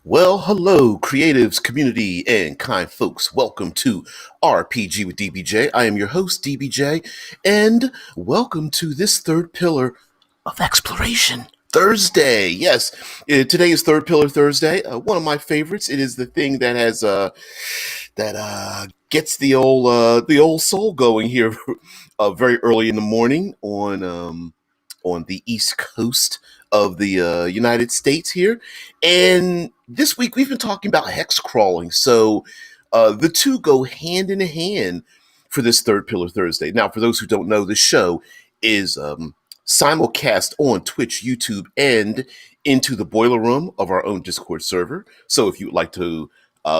Well, hello, creatives, community, and kind folks. Welcome to RPG with DBJ. I am your host, DBJ, and welcome to this third pillar of exploration. Thursday, yes. Today is Third Pillar Thursday. One of my favorites. It is the thing that has that gets the old soul going here very early in the morning on the East Coast of the United States here. And this week we've been talking about hex crawling. So the two go hand in hand for this Third Pillar Thursday. Now, for those who don't know, the show is simulcast on Twitch, YouTube, and into the boiler room of our own Discord server. So if you'd like to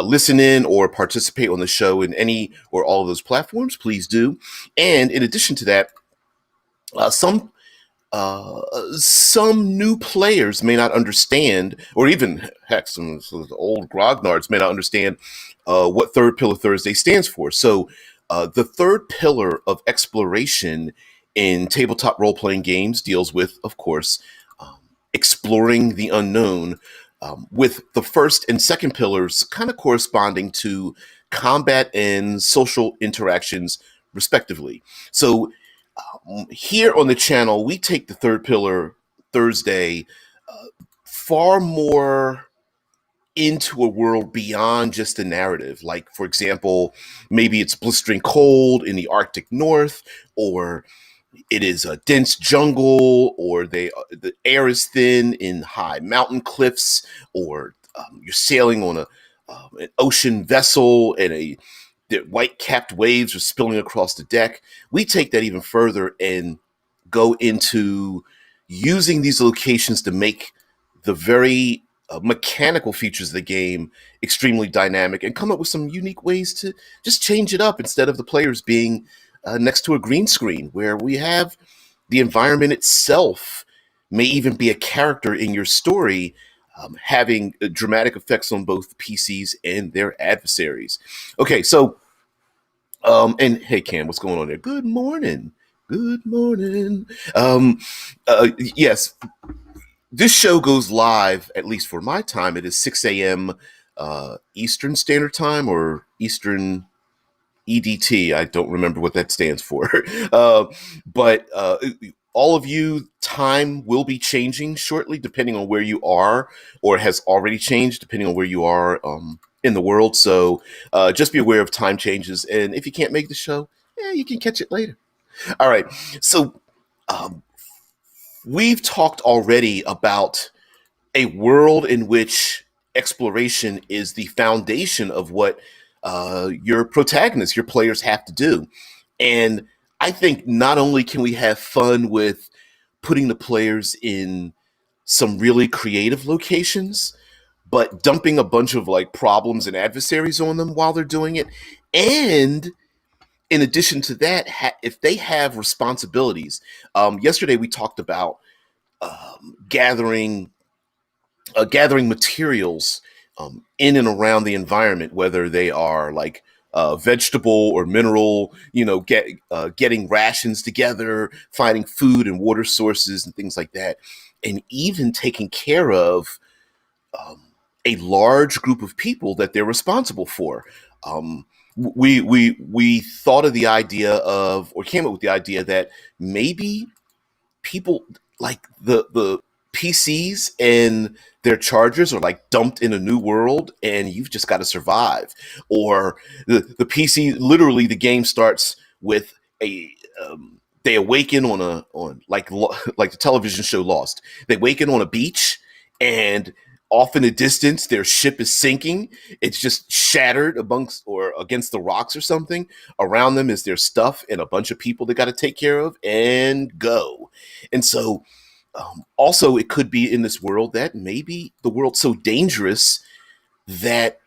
listen in or participate on the show in any or all of those platforms, please do. And in addition to that, uh, some some new players may not understand, or even heck, some old grognards may not understand what Third Pillar Thursday stands for. So, the third pillar of exploration in tabletop role playing games deals with, of course, exploring the unknown, with the first and second pillars kind of corresponding to combat and social interactions, respectively. So, here on the channel, we take the third pillar Thursday far more into a world beyond just a narrative. Like, for example, maybe it's blistering cold in the Arctic North, or it is a dense jungle, or the air is thin in high mountain cliffs, or you're sailing on an ocean vessel and the white capped waves are spilling across the deck. We take that even further and go into using these locations to make the very mechanical features of the game extremely dynamic and come up with some unique ways to just change it up instead of the players being next to a green screen, where we have the environment itself may even be a character in your story, having dramatic effects on both PCs and their adversaries. Okay, so and hey, Cam, what's going on there? Good morning. Good morning. Yes, this show goes live, at least for my time. It is 6 a.m. Eastern Standard Time, or Eastern EDT. I don't remember what that stands for. But all of you, time will be changing shortly, depending on where you are, or has already changed, depending on where you are in the world. So just be aware of time changes. And if you can't make the show, yeah, you can catch it later. All right. So um, we've talked already about a world in which exploration is the foundation of what your protagonists, your players, have to do. And I think not only can we have fun with putting the players in some really creative locations, but dumping a bunch of like problems and adversaries on them while they're doing it. And in addition to that, if they have responsibilities, yesterday we talked about gathering gathering materials in and around the environment, whether they are like vegetable or mineral, getting rations together, finding food and water sources and things like that, and even taking care of a large group of people that they're responsible for. Um, we thought of the idea of, or came up with the idea that maybe people, like the PCs and their chargers, are like dumped in a new world and you've just got to survive. Or the PC, literally the game starts with a they awaken on like the television show Lost. They awaken on a beach, and off in the distance their ship is sinking. It's just shattered amongst or against the rocks or something. Around them is their stuff and a bunch of people they got to take care of and go. And so also, it could be in this world that maybe the world's so dangerous that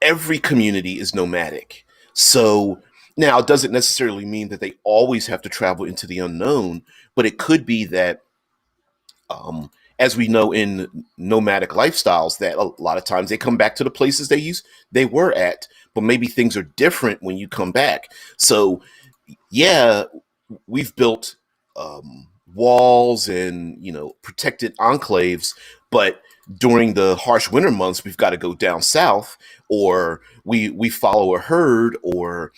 every community is nomadic. So now, it doesn't necessarily mean that they always have to travel into the unknown, but it could be that, as we know in nomadic lifestyles, that a lot of times they come back to the places they were at, but maybe things are different when you come back. So, yeah, we've built walls and protected enclaves, but during the harsh winter months we've got to go down south, or we follow a herd, or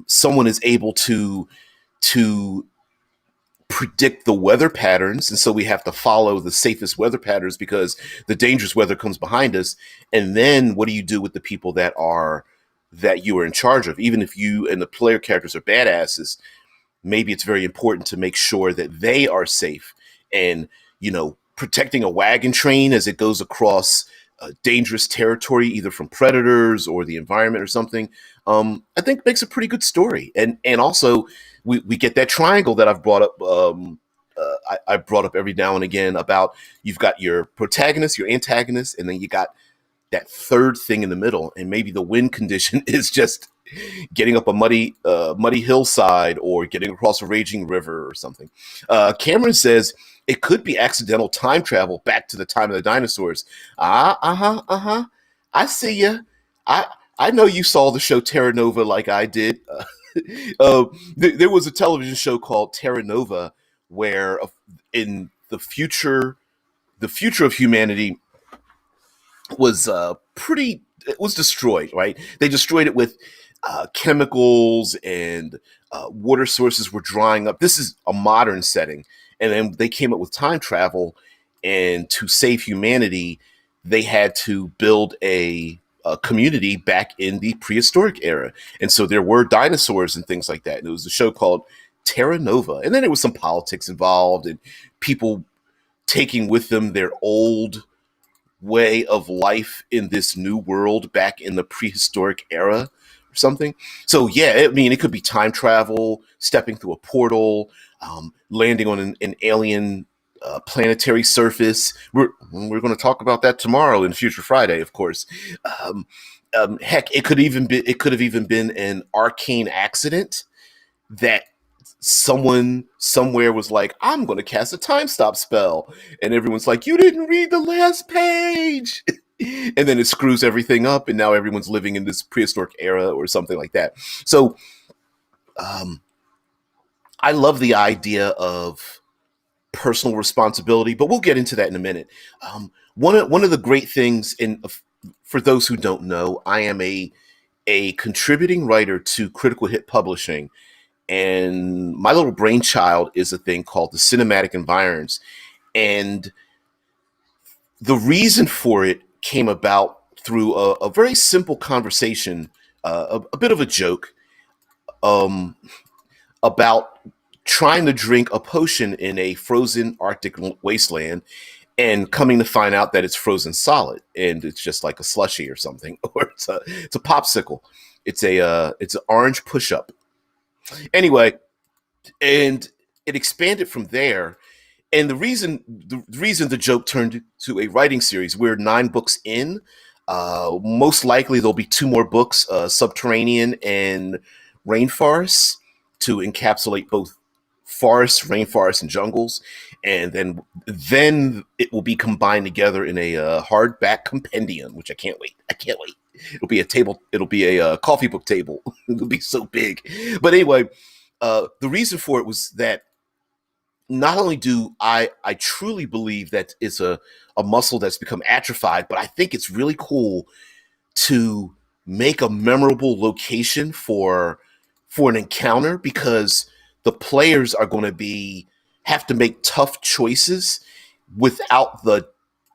someone is able to predict the weather patterns, and so we have to follow the safest weather patterns because the dangerous weather comes behind us. And then what do you do with the people that you are in charge of? Even if you and the player characters are badasses, maybe it's very important to make sure that they are safe. And protecting a wagon train as it goes across dangerous territory, either from predators or the environment or something, I think makes a pretty good story. And also we get that triangle that I've brought up. I brought up every now and again about, you've got your protagonist, your antagonist, and then you got that third thing in the middle. And maybe the win condition is just getting up a muddy hillside, or getting across a raging river or something. Cameron says it could be accidental time travel back to the time of the dinosaurs. I see ya. I know you saw the show Terra Nova like I did. There was a television show called Terra Nova where in the future of humanity was it was destroyed, right? They destroyed it with chemicals, and water sources were drying up. This is a modern setting. And then they came up with time travel, and to save humanity, they had to build a community back in the prehistoric era. And so there were dinosaurs and things like that. And it was a show called Terra Nova. And then there was some politics involved, and people taking with them their old way of life in this new world back in the prehistoric era or something. So yeah, I mean, it could be time travel, stepping through a portal, landing on an alien planetary surface. We're going to talk about that tomorrow in Future Friday, of course. Heck, it could have even been an arcane accident that someone somewhere was like, I'm going to cast a time stop spell, and everyone's like, you didn't read the last page. And then it screws everything up, and now everyone's living in this prehistoric era or something like that. So I love the idea of personal responsibility, but we'll get into that in a minute. One of the great things, for those who don't know, I am a contributing writer to Critical Hit Publishing, and my little brainchild is a thing called the cinematic environs. And the reason for it came about through a very simple conversation, a bit of a joke, about trying to drink a potion in a frozen Arctic wasteland, and coming to find out that it's frozen solid, and it's just like a slushie or something, or it's a popsicle. It's an orange push-up. Anyway, and it expanded from there. And the reason the joke turned to a writing series, we're 9 books in. Most likely there'll be 2 more books, Subterranean and Rainforests, to encapsulate both forests, rainforests, and jungles. And then it will be combined together in a hardback compendium, which I can't wait. It'll be a coffee book table. It'll be so big. But anyway, the reason for it was that not only do I truly believe that it's a muscle that's become atrophied, but I think it's really cool to make a memorable location for an encounter, because the players are going to have to make tough choices without the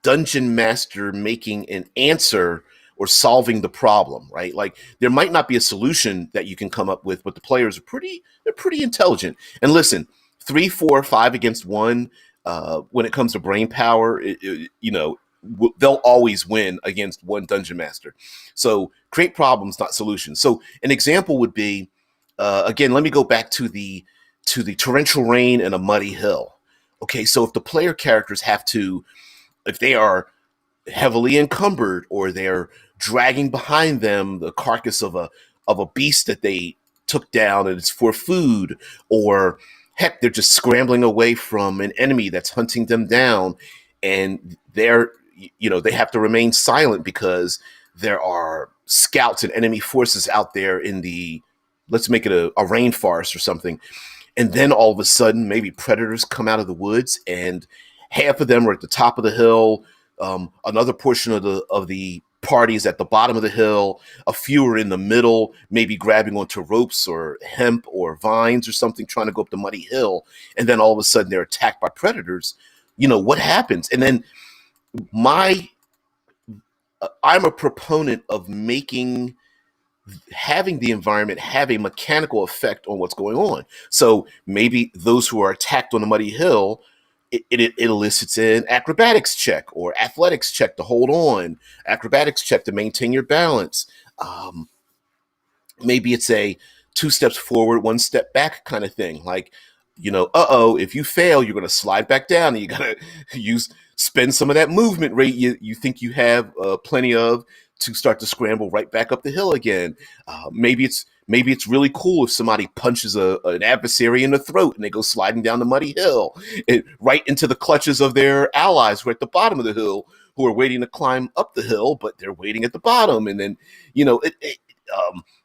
dungeon master making an answer or solving the problem, right? Like, there might not be a solution that you can come up with, but the players are pretty intelligent. And listen, 3, 4, 5 against 1, when it comes to brain power, they'll always win against one dungeon master. So create problems, not solutions. So an example would be, again, let me go back to the torrential rain and a muddy hill. Okay, so if the player characters if they are heavily encumbered, or they're dragging behind them the carcass of a beast that they took down and it's for food, or heck, they're just scrambling away from an enemy that's hunting them down, and they have to remain silent because there are scouts and enemy forces out there in let's make it a rainforest or something. and then all of a sudden maybe predators come out of the woods, and half of them are at the top of the hill, another portion of the party is at the bottom of the hill, a few are in the middle, maybe grabbing onto ropes or hemp or vines or something, trying to go up the muddy hill, and then all of a sudden they're attacked by predators. What happens? And then my I'm a proponent of having the environment have a mechanical effect on what's going on. So maybe those who are attacked on the muddy hill, it elicits an acrobatics check or athletics check to hold on, acrobatics check to maintain your balance. Maybe it's a 2 steps forward, 1 step back kind of thing. Like, if you fail, you're going to slide back down, and you got to spend some of that movement rate you think you have plenty of to start to scramble right back up the hill again. Maybe it's really cool if somebody punches an adversary in the throat and they go sliding down the muddy hill, right into the clutches of their allies who are at the bottom of the hill, who are waiting to climb up the hill, but they're waiting at the bottom. And then,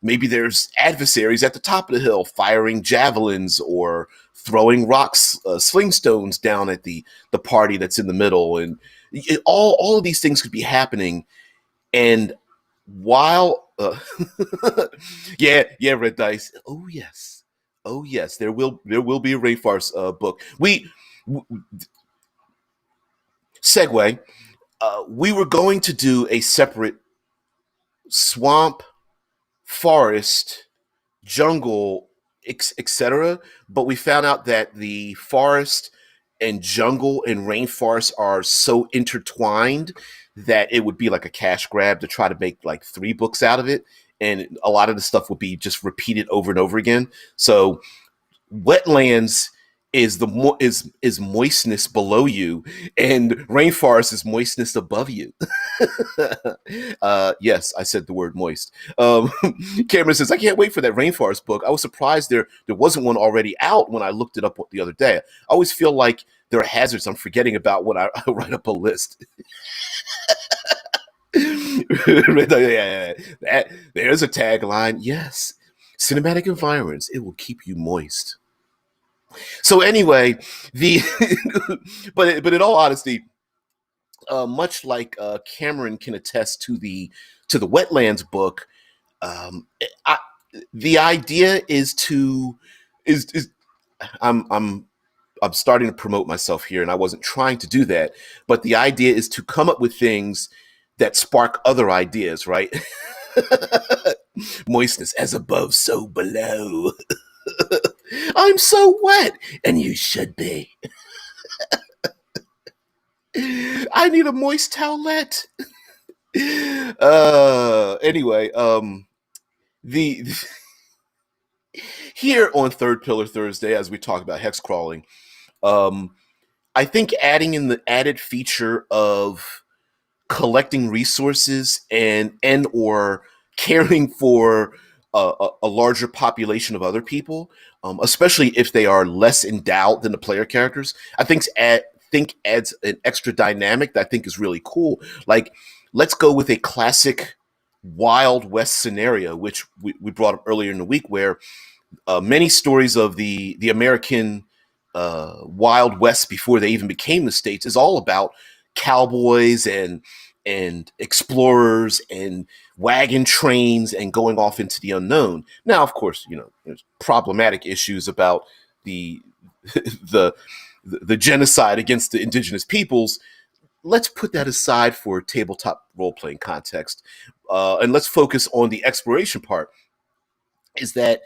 maybe there's adversaries at the top of the hill firing javelins or throwing rocks, sling stones down at the party that's in the middle. And all of these things could be happening. And while, yeah, Red Dice. Oh yes, there will be a Rainforest book. Segue. We were going to do a separate swamp, forest, jungle, etc. But we found out that the forest and jungle and rainforest are so intertwined that it would be like a cash grab to try to make like 3 books out of it. And a lot of the stuff would be just repeated over and over again. So wetlands is is moistness below you, and rainforest is moistness above you. Yes, I said the word moist. Cameron says, I can't wait for that rainforest book. I was surprised there wasn't one already out when I looked it up the other day. I always feel like there are hazards I'm forgetting about when I write up a list. Yeah, there's a tagline. Yes, cinematic environments, it will keep you moist. So anyway, but in all honesty, much like Cameron can attest to the wetlands book, the idea is I'm starting to promote myself here, and I wasn't trying to do that, but the idea is to come up with things that spark other ideas, right? Moistness as above, so below. I'm so wet, and you should be. I need a moist towelette. Anyway, the here on Third Pillar Thursday, as we talk about hex crawling, I think adding in the added feature of collecting resources and or caring for a larger population of other people, especially if they are less endowed than the player characters, I think adds an extra dynamic that I think is really cool. Like, let's go with a classic Wild West scenario, which we brought up earlier in the week, where many stories of the American Wild West before they even became the States is all about cowboys and explorers and wagon trains and going off into the unknown. Now, of course, there's problematic issues about the genocide against the indigenous peoples. Let's put that aside for tabletop role-playing context, and let's focus on the exploration part. Is that,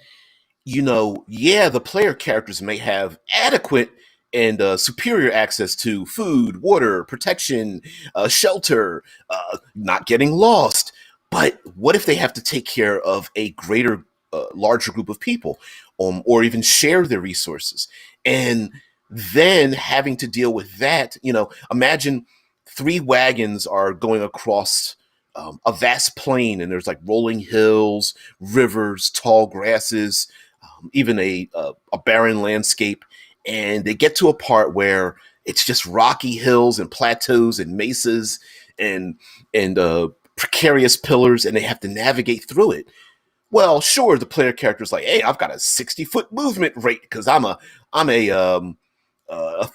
the player characters may have adequate and superior access to food, water, protection, shelter, not getting lost. But what if they have to take care of a greater, larger group of people, or even share their resources? And then having to deal with that, imagine 3 wagons are going across a vast plain, and there's like rolling hills, rivers, tall grasses, even a barren landscape. And they get to a part where it's just rocky hills and plateaus and mesas and precarious pillars, and they have to navigate through it. Well, sure, the player character is like, hey, I've got a 60-foot movement rate because I'm a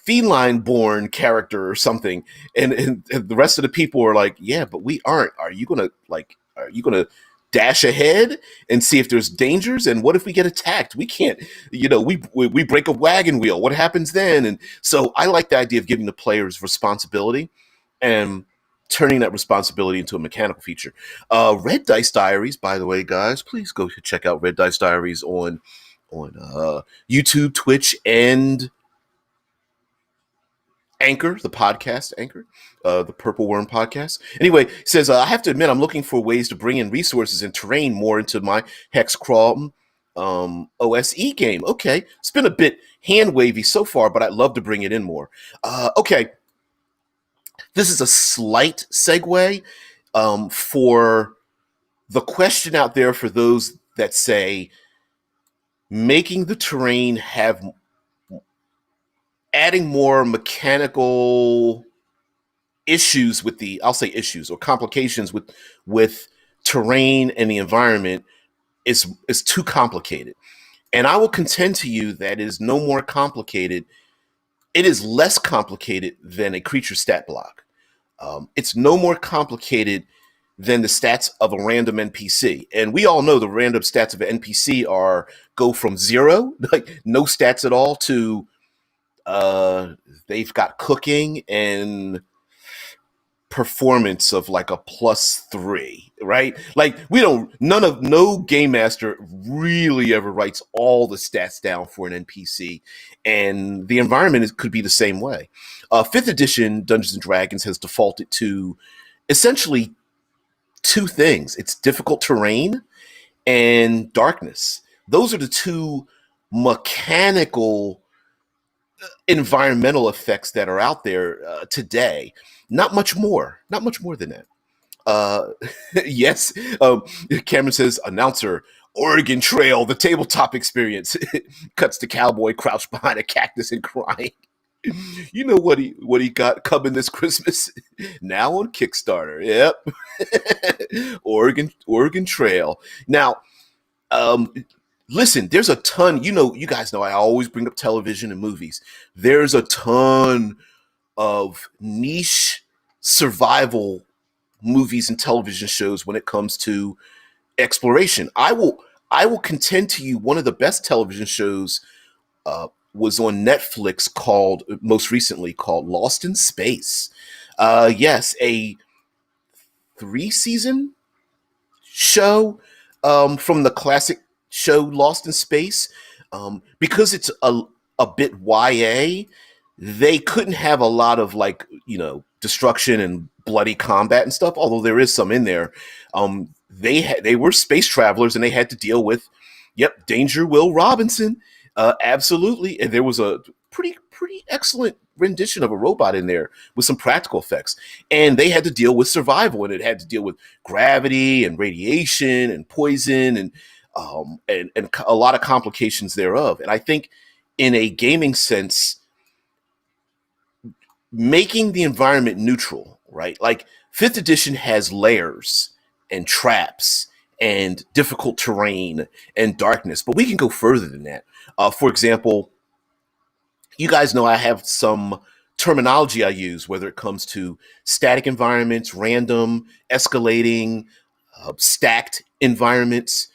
feline born character or something, and the rest of the people are like, yeah, but we aren't. Are you gonna dash ahead and see if there's dangers? And what if we get attacked? We can't, we break a wagon wheel. What happens then? And so I like the idea of giving the players responsibility and turning that responsibility into a mechanical feature. Red Dice Diaries, by the way, guys, please go check out Red Dice Diaries on YouTube, Twitch, and Anchor, the podcast Anchor, the Purple Worm podcast. Anyway, says, I have to admit, I'm looking for ways to bring in resources and terrain more into my hex crawl OSE game. Okay, it's been a bit hand wavy so far, but I'd love to bring it in more. Okay, this is a slight segue for the question out there for those that say making the terrain have adding more mechanical issues with I'll say issues or complications with terrain and the environment is too complicated. And I will contend to you that it is no more complicated. It is less complicated than a creature stat block. It's no more complicated than the stats of a random NPC. And we all know the random stats of an NPC go from 0, like no stats at all, to they've got cooking and performance of like a +3, right? Like no game master really ever writes all the stats down for an NPC, and the environment could be the same way. 5th edition Dungeons and Dragons has defaulted to essentially 2 things. It's difficult terrain and darkness. Those are the 2 mechanical environmental effects that are out there today. Not much more than that. Yes, Cameron says, announcer, Oregon Trail, the tabletop experience. Cuts to cowboy crouched behind a cactus and crying. You know what he got coming this Christmas? Now on Kickstarter. Yep. Oregon Trail. Now, listen, there's a ton, you guys know I always bring up television and movies. There's a ton of niche survival movies and television shows when it comes to exploration. I will contend to you one of the best television shows was on Netflix most recently called Lost in Space. Yes, a 3-season show from the classic show Lost in Space. Because it's a bit YA, they couldn't have a lot of destruction and bloody combat and stuff, although there is some in there. They were space travelers and they had to deal with, Danger Will Robinson. Absolutely. And there was a pretty excellent rendition of a robot in there with some practical effects. And they had to deal with survival, and it had to deal with gravity and radiation and poison and a lot of complications thereof. And I think in a gaming sense, making the environment neutral, right? Like 5th edition has layers and traps and difficult terrain and darkness, but we can go further than that. For example, you guys know I have some terminology I use, whether it comes to static environments, random, escalating, stacked environments.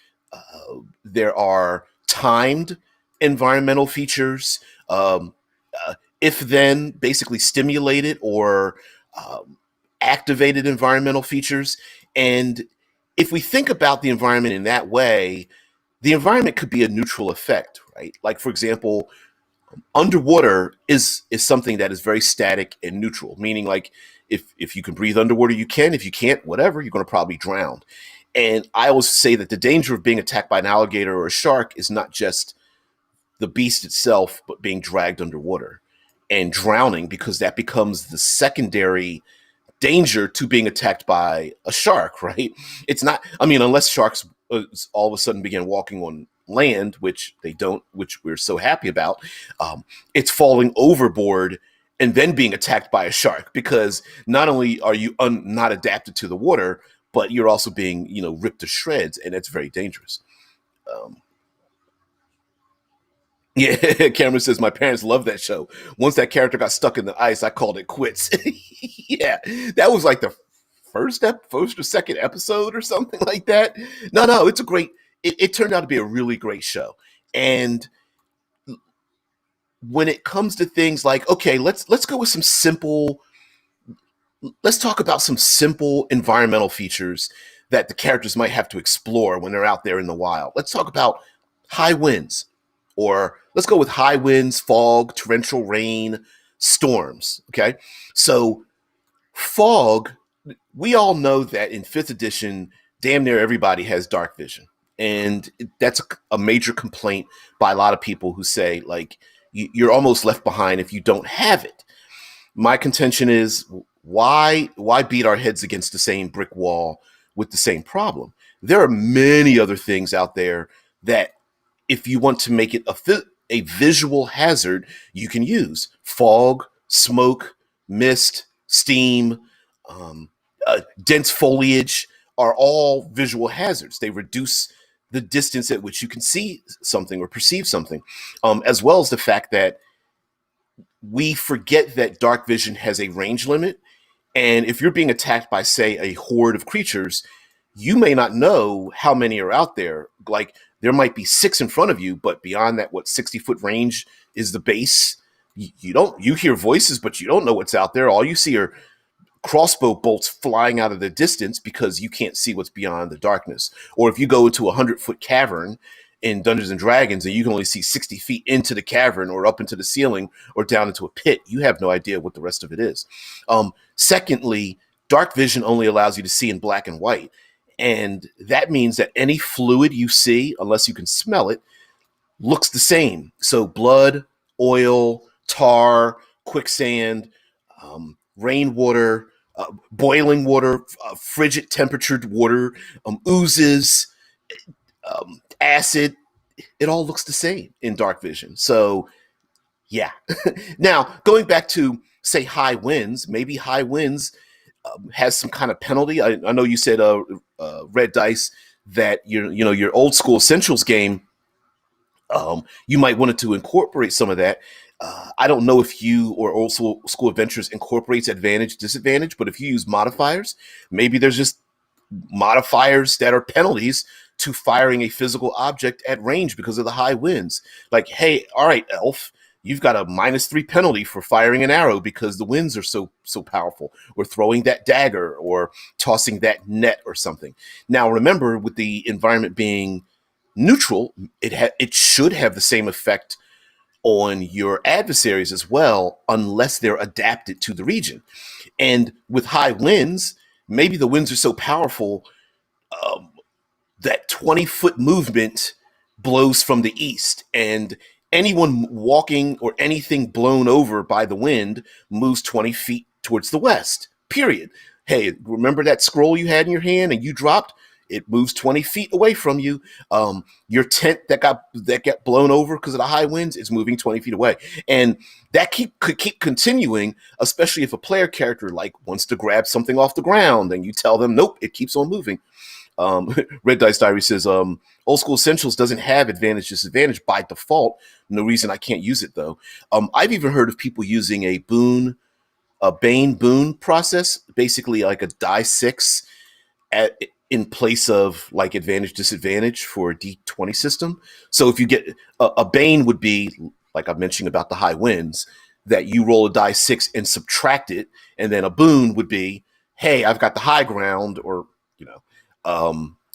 There are timed environmental features, if then basically stimulated or activated environmental features. And if we think about the environment in that way, the environment could be a neutral effect, right? Like, for example, underwater is something that is very static and neutral, meaning like if you can breathe underwater, you can. If you can't, whatever, you're going to probably drown. And I always say that the danger of being attacked by an alligator or a shark is not just the beast itself, but being dragged underwater and drowning, because that becomes the secondary danger to being attacked by a shark, right? It's not, unless sharks all of a sudden begin walking on land, which they don't, which we're so happy about, it's falling overboard and then being attacked by a shark, because not only are you not adapted to the water, but you're also being, ripped to shreds, and it's very dangerous. Um, yeah, Cameron says my parents loved that show. Once that character got stuck in the ice, I called it quits. Yeah, that was like the first or second episode or something like that. No, it's a great. It turned out to be a really great show. And when it comes to things like, okay, let's go with some simple. Let's talk about some simple environmental features that the characters might have to explore when they're out there in the wild. Let's talk about high winds, or let's go with high winds, fog, torrential rain, storms. Okay. So, fog, we all know that in fifth edition, damn near everybody has dark vision. And that's a major complaint by a lot of people who say, like, you're almost left behind if you don't have it. My contention is, why beat our heads against the same brick wall with the same problem? There are many other things out there that, if you want to make it a visual hazard, you can use fog, smoke, mist, steam, um, dense foliage are all visual hazards. They reduce the distance at which you can see something or perceive something, as well as the fact that we forget that dark vision has a range limit. And if you're being attacked by, say, a horde of creatures, you may not know how many are out there. Like, there might be 6 in front of you, but beyond that, 60-foot range is the base. You hear voices, but you don't know what's out there. All you see are crossbow bolts flying out of the distance because you can't see what's beyond the darkness. Or if you go into a 100-foot cavern in Dungeons and Dragons and you can only see 60 feet into the cavern or up into the ceiling or down into a pit, you have no idea what the rest of it is. Secondly, dark vision only allows you to see in black and white. And that means that any fluid you see, unless you can smell it, looks the same. So blood, oil, tar, quicksand, rainwater, boiling water, frigid temperatured water, oozes, acid, it all looks the same in dark vision. So, yeah. Now, going back to, say, high winds, maybe high winds has some kind of penalty. I know you said, Red Dice, that your old school Essentials game, you might want to incorporate some of that. I don't know if you or old school adventures incorporates advantage, disadvantage, but if you use modifiers, maybe there's just modifiers that are penalties to firing a physical object at range because of the high winds. Like, hey, all right, elf, you've got a -3 penalty for firing an arrow because the winds are so powerful, or throwing that dagger, or tossing that net or something. Now, remember, with the environment being neutral, it should have the same effect on your adversaries as well, unless they're adapted to the region. And with high winds, maybe the winds are so powerful that 20-foot movement blows from the east, and anyone walking or anything blown over by the wind moves 20 feet towards the west, period. Hey, remember that scroll you had in your hand and you dropped? It moves 20 feet away from you. Your tent that got blown over because of the high winds is moving 20 feet away. And that could keep continuing, especially if a player character like wants to grab something off the ground and you tell them, nope, it keeps on moving. Red Dice Diary says, Old School Essentials doesn't have advantage, disadvantage by default. No reason I can't use it, though. I've even heard of people using a Bane boon process, basically like a die 6 in place of like advantage, disadvantage for a D20 system. So if you get a Bane would be, like I mentioned about the high winds, that you roll a die 6 and subtract it. And then a boon would be, hey, I've got the high ground, or,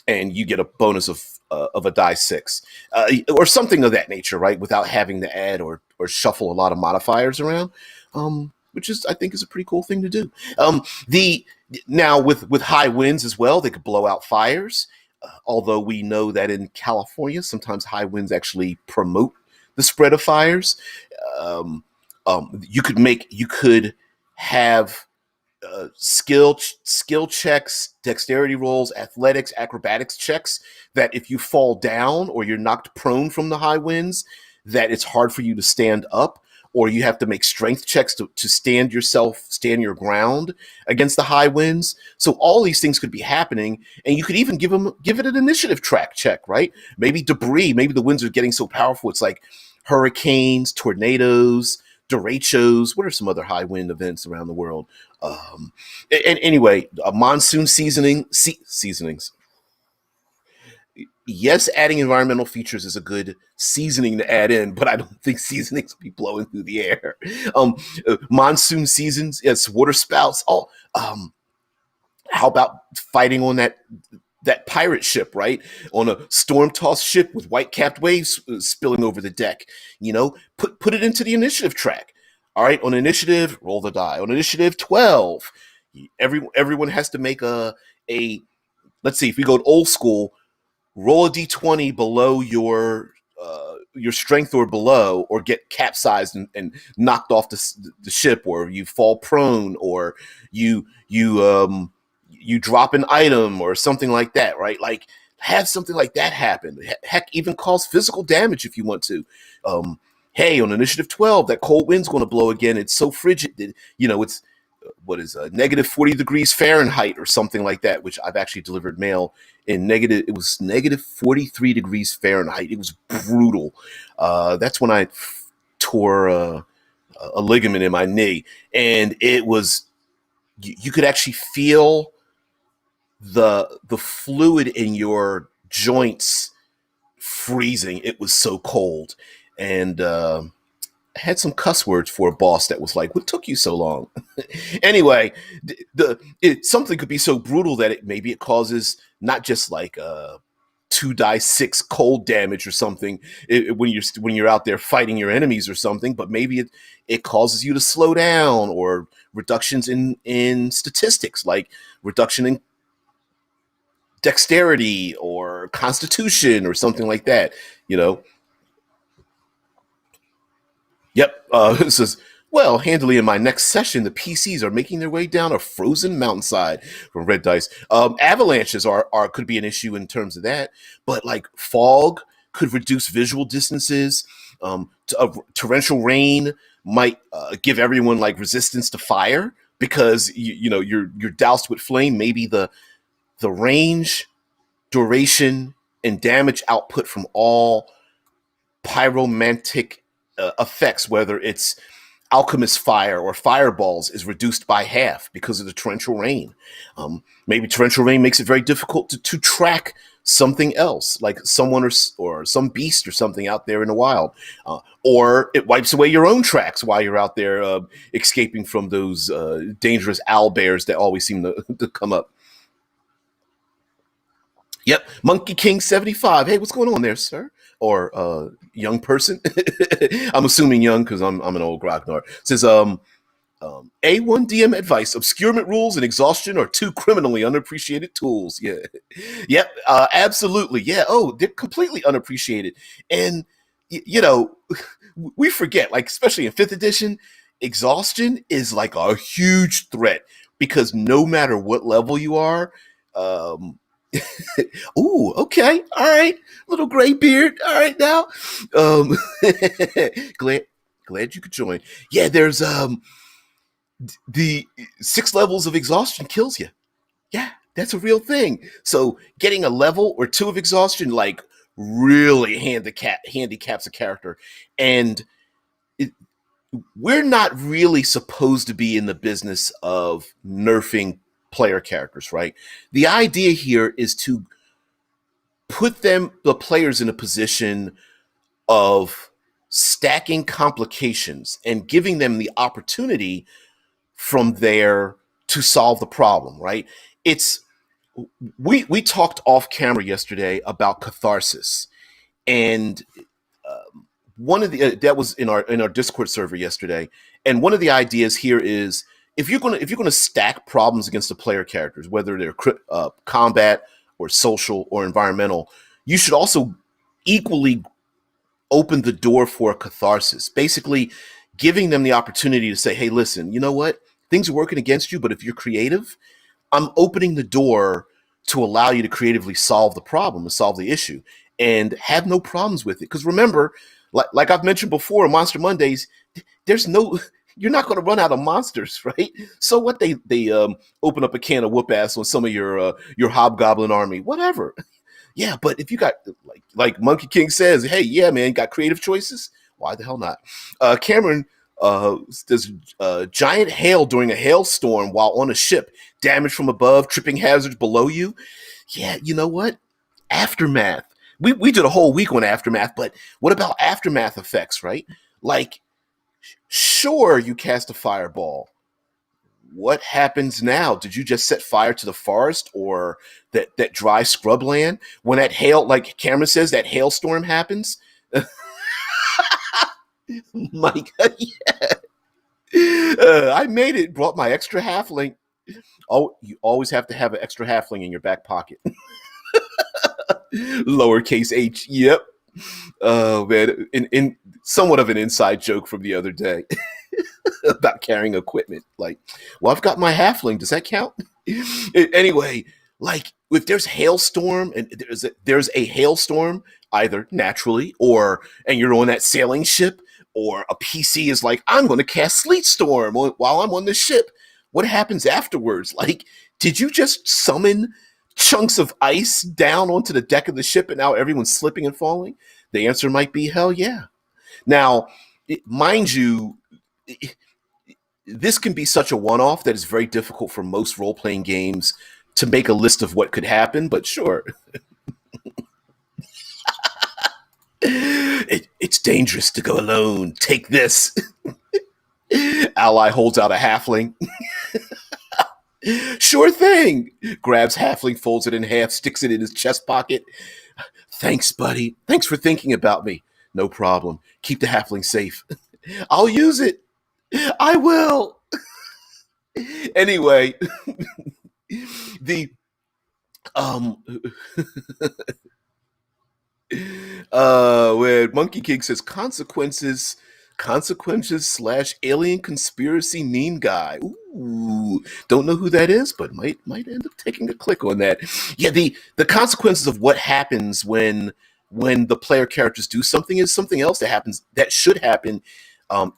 and you get a bonus of a die 6, or something of that nature, right? Without having to add or shuffle a lot of modifiers around, which is, I think, is a pretty cool thing to do. Now with high winds as well, they could blow out fires. Although we know that in California, sometimes high winds actually promote the spread of fires. You could have skill checks, dexterity rolls, athletics, acrobatics checks, that if you fall down or you're knocked prone from the high winds, that it's hard for you to stand up. or you have to make strength checks to stand your ground against the high winds. So all these things could be happening, and you could even give it an initiative track check, right? Maybe debris, maybe the winds are getting so powerful it's like hurricanes, tornadoes, derechos. What are some other high wind events around the world? And anyway, monsoon seasonings. Yes, adding environmental features is a good seasoning to add in, but I don't think seasonings be blowing through the air. Monsoon seasons, yes, water spouts. Oh, how about fighting on that pirate ship, right? On a storm-tossed ship with white-capped waves spilling over the deck. Put it into the initiative track. All right, on initiative, roll the die. On initiative 12, everyone has to make a. Let's see, if we go to old school, roll a d20 below your strength or below, or get capsized and knocked off the ship, or you fall prone, or you drop an item or something like that, right? Like, have something like that happen. Heck, even cause physical damage if you want to. Hey, on initiative 12, that cold wind's going to blow again. It's so frigid that, it's what is negative 40 degrees Fahrenheit or something like that, which I've actually delivered mail in it was negative 43 degrees Fahrenheit. It was brutal. That's when I tore a ligament in my knee, and it was, you could actually feel the fluid in your joints freezing. It was so cold. And I had some cuss words for a boss that was like, "What took you so long?" Anyway, something could be so brutal that maybe it causes not just like 2d6 cold damage or something when you're out there fighting your enemies or something, but maybe it causes you to slow down, or reductions in statistics, like reduction in dexterity or constitution or something like that. Yep. It says, well, handily in my next session, the PCs are making their way down a frozen mountainside from Red Dice. Avalanches could be an issue in terms of that, but like fog could reduce visual distances. Torrential rain might give everyone like resistance to fire because you're doused with flame. Maybe the range, duration, and damage output from all pyromantic effects, whether it's alchemist fire or fireballs, is reduced by half because of the torrential rain. Maybe torrential rain makes it very difficult to track something else, like someone or some beast or something out there in the wild. Or it wipes away your own tracks while you're out there escaping from those dangerous owl bears that always seem to come up. Yep, Monkey King 75. Hey, what's going on there, sir? Or young person? I'm assuming young because I'm an old grognard. Says A1 DM advice: obscurement rules and exhaustion are two criminally unappreciated tools. Yeah, yep, absolutely. Yeah. Oh, they're completely unappreciated, and we forget, like especially in 5th edition, exhaustion is like a huge threat because no matter what level you are. Ooh, okay, all right, little gray beard. All right, now, glad you could join. Yeah, there's the 6 levels of exhaustion kills you. Yeah, that's a real thing. So getting a level or 2 of exhaustion like really handicaps a character, and we're not really supposed to be in the business of nerfing player characters, right? The idea here is to put the players in a position of stacking complications and giving them the opportunity from there to solve the problem, right? We talked off camera yesterday about catharsis, and one of the that was in our Discord server yesterday, and one of the ideas here is if you're gonna stack problems against the player characters, whether they're combat or social or environmental, you should also equally open the door for a catharsis, basically giving them the opportunity to say, hey, listen, you know what? Things are working against you, but if you're creative, I'm opening the door to allow you to creatively solve the problem and solve the issue and have no problems with it. Because remember, like I've mentioned before, Monster Mondays, there's no you're not going to run out of monsters, right? So what they open up a can of whoop ass on some of your hobgoblin army, whatever. Yeah, but if you got like Monkey King says, hey, yeah, man, got creative choices. Why the hell not? Cameron does giant hail during a hailstorm while on a ship, damage from above, tripping hazards below you. Yeah, you know what? Aftermath. We did a whole week on aftermath, but what about aftermath effects, right? Like, sure, you cast a fireball. What happens now? Did you just set fire to the forest or that dry scrubland? When that hail, like Cameron says, that hailstorm happens. Mike, yeah. I made it. Brought my extra halfling. Oh, you always have to have an extra halfling in your back pocket. Lowercase h. Yep. Oh man, in somewhat of an inside joke from the other day about carrying equipment. Like, well, I've got my halfling. Does that count? Anyway, like if there's hailstorm and there's a hailstorm either naturally or and you're on that sailing ship, or a PC is like, I'm going to cast sleet storm while I'm on the ship. What happens afterwards? Like, did you just summon chunks of ice down onto the deck of the ship and now everyone's slipping and falling? The answer might be hell yeah. Now, mind you, this can be such a one-off that it's very difficult for most role-playing games to make a list of what could happen, but sure. It's dangerous to go alone. Take this. Ally holds out a halfling. Sure thing. Grabs halfling, folds it in half, sticks it in his chest pocket. Thanks, buddy. Thanks for thinking about me. No problem. Keep the halfling safe. I'll use it. I will. Anyway, the where Monkey King says consequences / alien conspiracy meme guy. Ooh, don't know who that is, but might end up taking a click on that. Yeah, the consequences of what happens when the player characters do something is something else that happens that should happen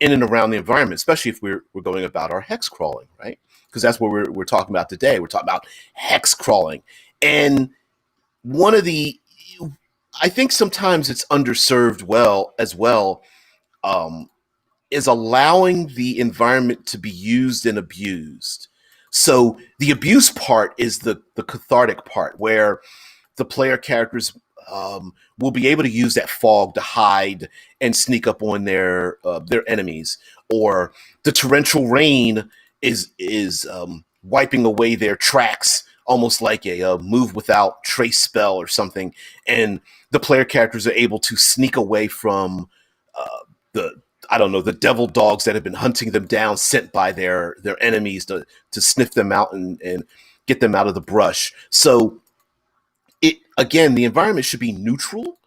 in and around the environment, especially if we're going about our hex crawling, right? Because that's what we're talking about today. We're talking about hex crawling, and one of the I think sometimes it's underserved as well, is allowing the environment to be used and abused. So the abuse part is the cathartic part where the player characters will be able to use that fog to hide and sneak up on their enemies, or the torrential rain is wiping away their tracks, almost like a move without trace spell or something, and the player characters are able to sneak away from the devil dogs that have been hunting them down, sent by their enemies to sniff them out and get them out of the brush. So the environment should be neutral,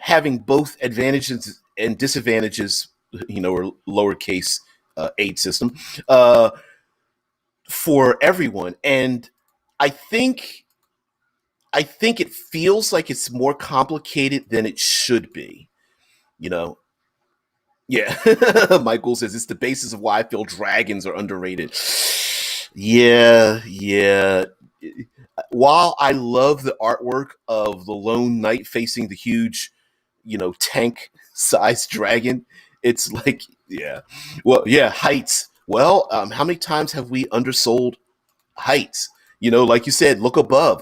having both advantages and disadvantages, or lowercase aid system for everyone. And I think it feels like it's more complicated than it should be. Yeah. Michael says it's the basis of why I feel dragons are underrated. Yeah. While I love the artwork of the lone knight facing the huge, tank-sized dragon, it's like, yeah. Well, yeah, heights. Well, how many times have we undersold heights? Like you said, look above.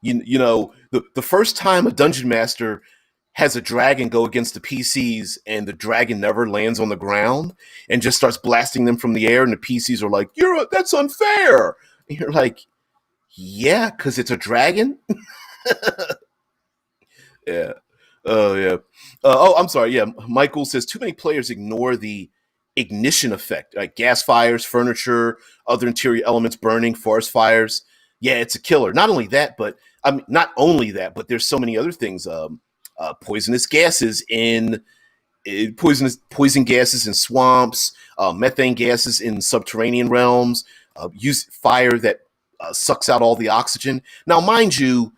The first time a dungeon master has a dragon go against the PCs and the dragon never lands on the ground and just starts blasting them from the air, and the PCs are like, that's unfair. And you're like, yeah, because it's a dragon. Yeah. Oh, yeah. I'm sorry. Yeah. Michael says too many players ignore the ignition effect, like gas fires, furniture, other interior elements burning, forest fires. Yeah, it's a killer. Not only that, but there's so many other things. Poisonous gases in poison gases in swamps, methane gases in subterranean realms, use fire that sucks out all the oxygen. Now, mind you,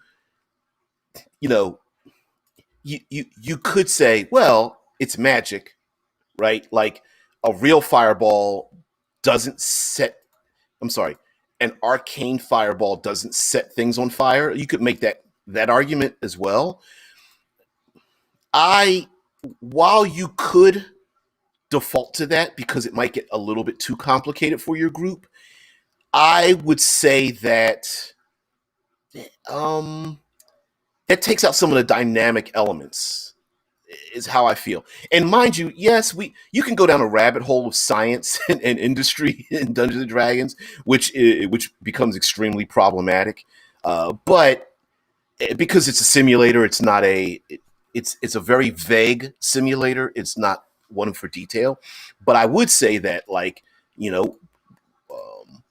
you could say, well, it's magic, right? Like a real fireball doesn't set. I'm sorry, an arcane fireball doesn't set things on fire. You could make that argument as well. I While you could default to that because it might get a little bit too complicated for your group, I would say that um that takes out some of the dynamic elements is how I feel. And mind you, yes, you can go down a rabbit hole of science and industry in Dungeons and Dragons, which becomes extremely problematic. But because it's a simulator, it's a very vague simulator. It's not one for detail. But I would say that, like, you know, um,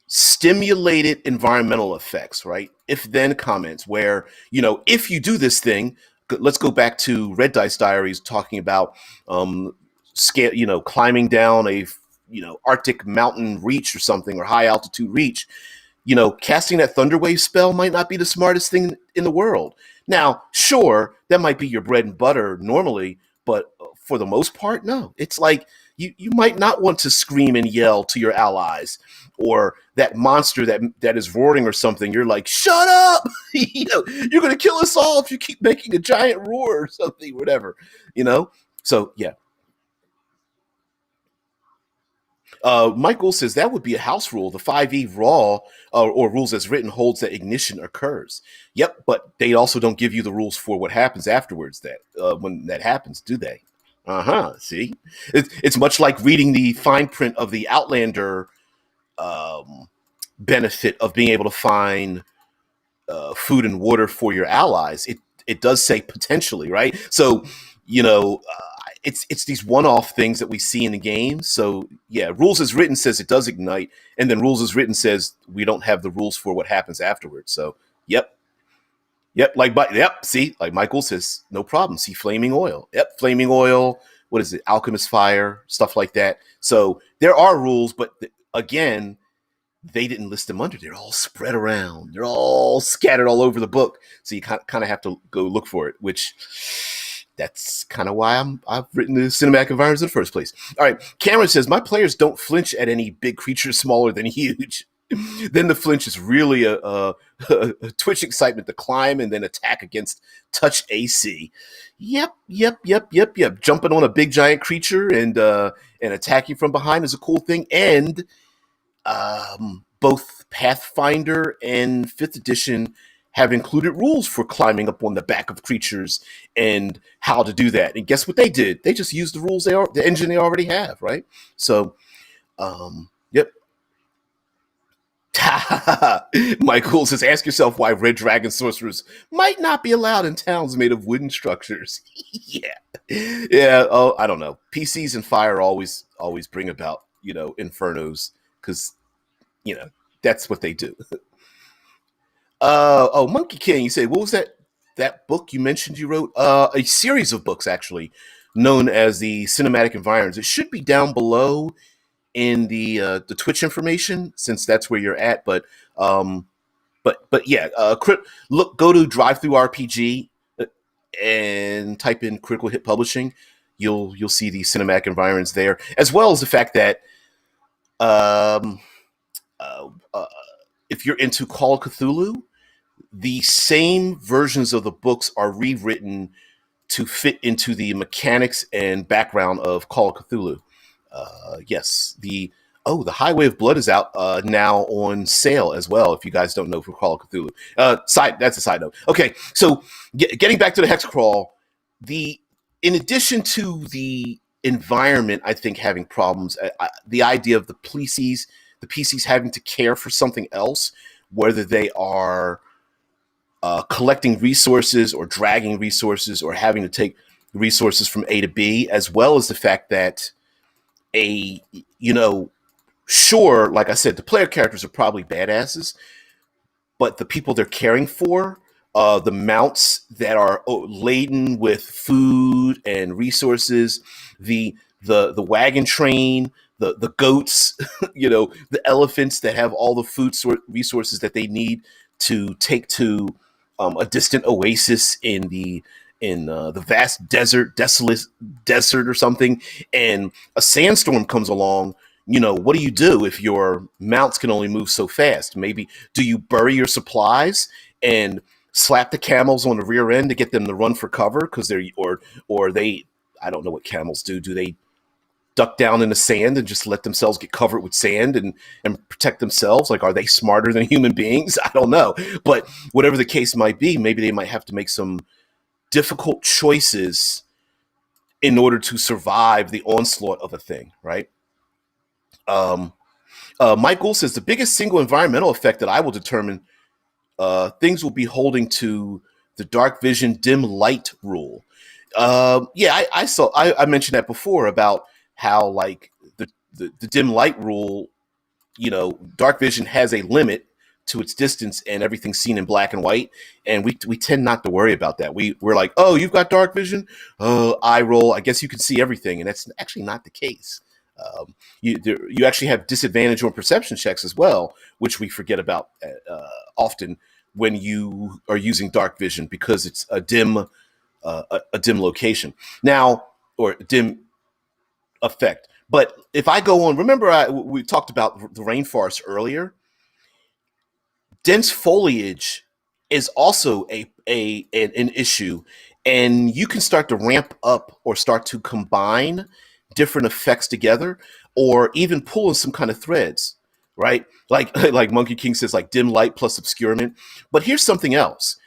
stimulated environmental effects, right? If then comments where, if you do this thing, let's go back to Red Dice Diaries talking about scale, climbing down a Arctic mountain reach or something, or high altitude reach. Casting that Thunderwave spell might not be the smartest thing in the world. Now, sure, that might be your bread and butter normally, but for the most part, no. It's like you might not want to scream and yell to your allies, or that monster that is roaring or something. You're like, shut up! You're going to kill us all if you keep making a giant roar or something, whatever. So yeah. Michael says that would be a house rule. The 5e raw or rules as written holds that ignition occurs. Yep, but they also don't give you the rules for what happens afterwards. That when that happens, do they? See, it's much like reading the fine print of the Outlander benefit of being able to find food and water for your allies. It does say potentially, right? So it's these one-off things that we see in the game. So yeah, rules as written says it does ignite, and then rules as written says we don't have the rules for what happens afterwards. So yep. See, like Michael says, no problem. See, flaming oil. Yep, flaming oil. What is it? Alchemist fire, stuff like that. So there are rules, but again, they didn't list them under. They're all spread around. They're all scattered all over the book. So you kind of have to go look for it, which that's kind of why I've written the cinematic environments in the first place. All right, Cameron says, my players don't flinch at any big creature smaller than huge. Then the flinch is really a twitch excitement to climb and then attack against touch AC. Yep. Jumping on a big giant creature and attacking from behind is a cool thing. And both Pathfinder and 5th edition have included rules for climbing up on the back of creatures and how to do that. And guess what they did? They just used the rules the engine they already have, right? So, yep. Michael says, ask yourself why red dragon sorcerers might not be allowed in towns made of wooden structures. Yeah. Oh, I don't know. PCs and fire always bring about, infernos, because, that's what they do. Monkey King, you say, what was that book you mentioned you wrote? A series of books, actually, known as the Cinematic Environs. It should be down below in the Twitch information, since that's where you're at. But yeah, go to DriveThruRPG and type in Critical Hit Publishing. You'll see the Cinematic Environs there, as well as the fact that if you're into Call of Cthulhu, the same versions of the books are rewritten to fit into the mechanics and background of Call of Cthulhu. Yes, the Highway of Blood is out now on sale as well. If you guys don't know, for Call of Cthulhu. That's a side note. Okay, so getting back to the Hex Crawl, in addition to the environment, I think having problems, the idea of the PCs having to care for something else, whether they are collecting resources or dragging resources or having to take resources from A to B, as well as the fact that sure, like I said, the player characters are probably badasses, but the people they're caring for, the mounts that are laden with food and resources, the wagon train, the goats, the elephants that have all the food resources that they need to take to a distant oasis in the in the vast desert, desolate desert or something, and a sandstorm comes along. What do you do if your mounts can only move so fast? Maybe do you bury your supplies and slap the camels on the rear end to get them to run for cover because or they I don't know what camels do. Do they duck down in the sand and just let themselves get covered with sand and protect themselves? Like, are they smarter than human beings? I don't know. But whatever the case might be, maybe they might have to make some difficult choices in order to survive the onslaught of a thing, right? Um, Mike Gould says the biggest single environmental effect that I will determine things will be holding to the dark vision dim light rule. Yeah, I mentioned that before about how like the dim light rule, dark vision has a limit to its distance and everything's seen in black and white, and we tend not to worry about that. We're like, oh, you've got dark vision, eye roll, I guess you can see everything, and that's actually not the case. You actually have disadvantage on perception checks as well, which we forget about often when you are using dark vision because it's a dim location now, or dim effect. But if I go on, remember we talked about the rainforest earlier. Dense foliage is also an issue, and you can start to ramp up or start to combine different effects together, or even pull in some kind of threads, right? Like Monkey King says, like dim light plus obscurement. But here's something else.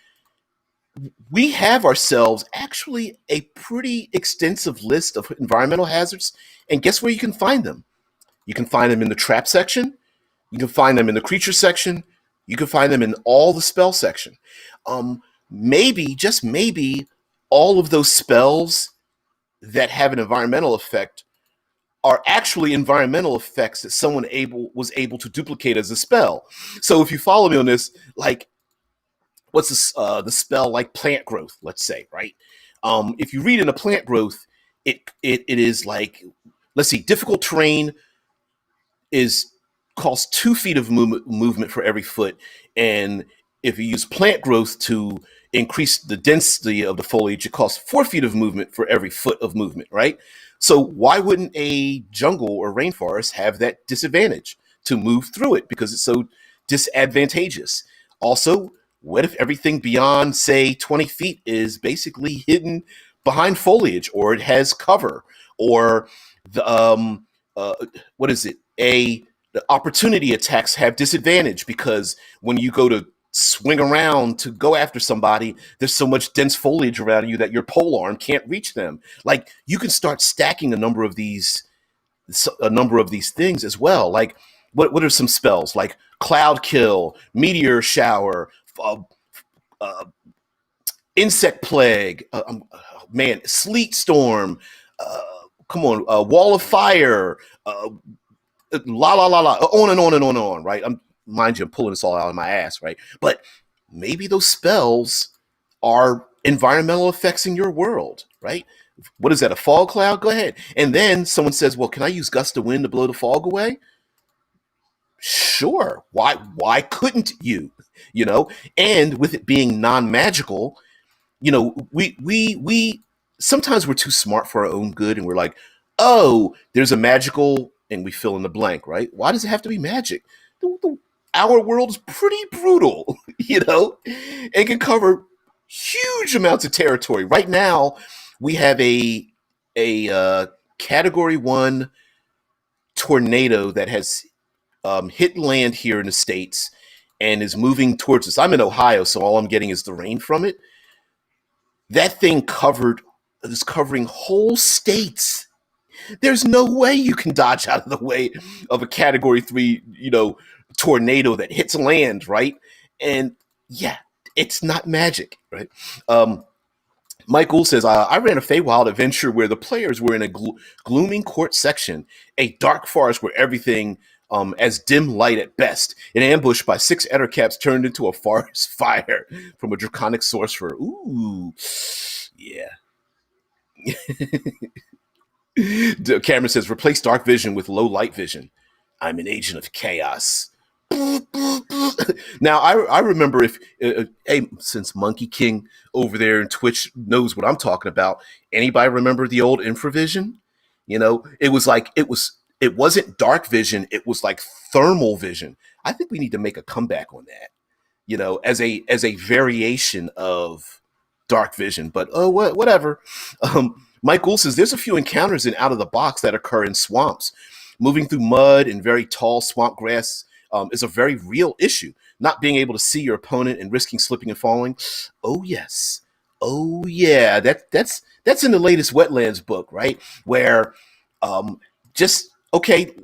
We have ourselves actually a pretty extensive list of environmental hazards, and guess where you can find them? You can find them in the trap section. You can find them in the creature section. You can find them in all the spell section. Maybe, just maybe, all of those spells that have an environmental effect are actually environmental effects that someone was able to duplicate as a spell. So if you follow me on this, like, what's the spell like plant growth, let's say, right? If you read in a plant growth, it is like, let's see, difficult terrain is costs 2 feet of movement for every foot, and if you use plant growth to increase the density of the foliage, it costs 4 feet of movement for every foot of movement, right? So why wouldn't a jungle or rainforest have that disadvantage to move through it because it's so disadvantageous? Also, what if everything beyond, say, 20 feet is basically hidden behind foliage, or it has cover, or what is it? The opportunity attacks have disadvantage because when you go to swing around to go after somebody, there's so much dense foliage around you that your pole arm can't reach them. Like, you can start stacking a number of these things as well. Like, what are some spells like cloud kill, meteor shower, uh, insect plague, man, sleet storm, come on, wall of fire, la la la la, on and on and on and on, right? Mind you, I'm pulling this all out of my ass, right? But maybe those spells are environmental effects in your world, right? What is that, a fog cloud? Go ahead. And then someone says, well, can I use gust of wind to blow the fog away? Sure. Why couldn't you? And with it being non-magical, we sometimes we're too smart for our own good, and we're like, oh, there's a magical, and we fill in the blank, right? Why does it have to be magic? Our world is pretty brutal, and can cover huge amounts of territory. Right now, we have a Category 1 tornado that has hit land here in the States and is moving towards us. I'm in Ohio, so all I'm getting is the rain from it. That thing is covering whole states. There's no way you can dodge out of the way of a Category 3, tornado that hits land, right? And yeah, it's not magic, right? Michael says, I ran a Feywild adventure where the players were in a glooming court section, a dark forest where everything as dim light at best. An ambush by 6 ettercaps turned into a forest fire from a draconic sorcerer. Ooh, yeah. Cameron says, replace dark vision with low light vision. I'm an agent of chaos. Now, I remember if hey, since Monkey King over there in Twitch knows what I'm talking about. Anybody remember the old infravision? It was like it wasn't dark vision. It was like thermal vision. I think we need to make a comeback on that. As a variation of dark vision. But whatever. Mike Gould says there's a few encounters in Out of the Box that occur in swamps. Moving through mud and very tall swamp grass is a very real issue. Not being able to see your opponent and risking slipping and falling. Oh yes. Oh yeah. That's in the latest Wetlands book, right? Where just okay.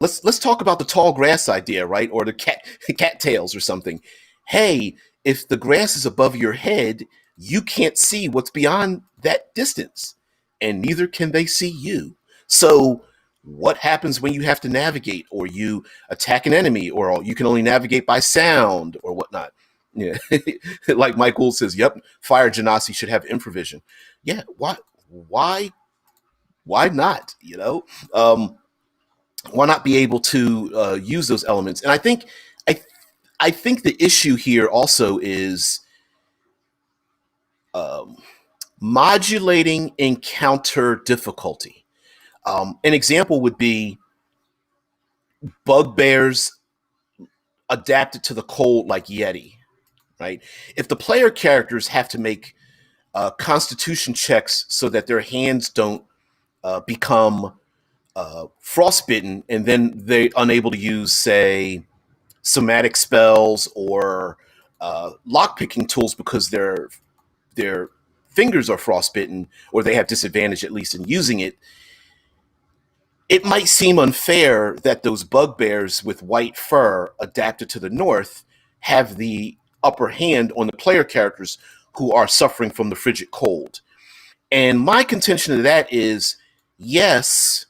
Let's talk about the tall grass idea, right? Or the cattails or something. Hey, if the grass is above your head, you can't see what's beyond that distance, and neither can they see you. So, what happens when you have to navigate, or you attack an enemy, or you can only navigate by sound, or whatnot? Yeah, like Mike Gould says, "Yep, Fire Genasi should have infravision." Yeah, why not? Why not be able to use those elements? And I, I think the issue here also is um, modulating encounter difficulty. An example would be bugbears adapted to the cold like Yeti, right? If the player characters have to make constitution checks so that their hands don't become frostbitten, and then they're unable to use, say, somatic spells or lockpicking tools because their fingers are frostbitten, or they have disadvantage at least in using it, it might seem unfair that those bugbears with white fur adapted to the north have the upper hand on the player characters who are suffering from the frigid cold. And my contention to that is yes,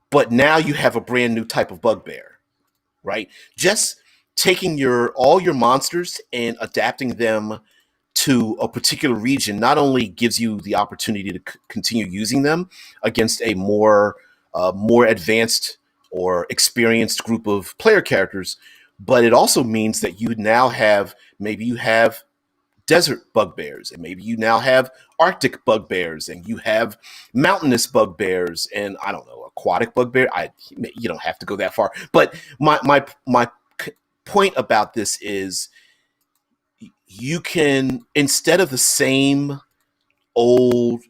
but now you have a brand new type of bugbear, right? Just taking all your monsters and adapting them to a particular region not only gives you the opportunity to continue using them against a more advanced or experienced group of player characters, but it also means that maybe you have desert bugbears, and maybe you now have Arctic bugbears, and you have mountainous bugbears, and I don't know, aquatic bugbear. You don't have to go that far, but my point about this is you can, instead of the same old